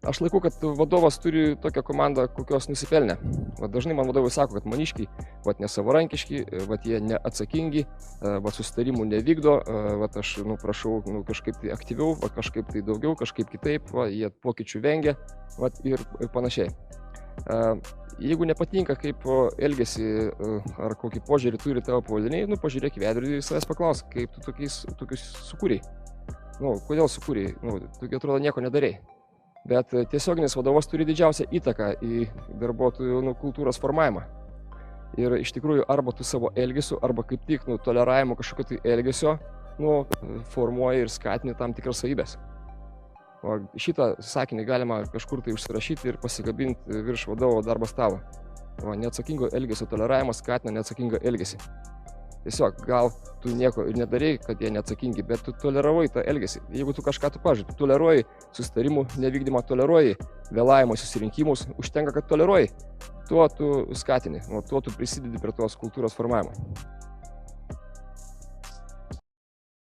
Aš laikau, kad vadovas turi tokią komandą, kokios nusipelnė. Dažnai man vadovai sako, kad maniškiai nesavarankiški, jie neatsakingi, susitarimų nevykdo, aš prašau kažkaip tai aktyviau, kažkaip tai daugiau, kažkaip kitaip, jie pokyčių vengia ir panašiai. Jeigu nepatinka, kaip elgesi ar kokį požiūrį turi tavo pavaldiniai, pažiūrėk į veidrodį ir savęs paklausk, kaip tu tokius sukūrei. Kodėl sukūrei? Tu atrodo nieko nedarei. Bet tiesioginis vadovas turi didžiausią įtaką į darbuotojų kultūros formavimą. Ir iš tikrųjų arba tu savo elgesiu, arba kaip tik toleravimo kažkokio tai elgesio formuoji ir skatini tam tikras savybės. O šitą sakinį galima kažkur tai užsirašyti ir pasigabinti virš vadovo darbo stalo. Neatsakingo elgesio toleravimas skatina neatsakingą elgesį. Tiesiog, gal tu nieko ir nedarei, kad jie neatsakingi, bet tu toleravai tą elgesį. Jeigu tu kažką pažiūrėjai, tu toleruoji susitarimų nevykdymą, toleruoji vėlavimo susirinkimus, užtenka, kad toleruoji, tuo tu skatini, tuo tu prisidedi prie tos kultūros formavimo.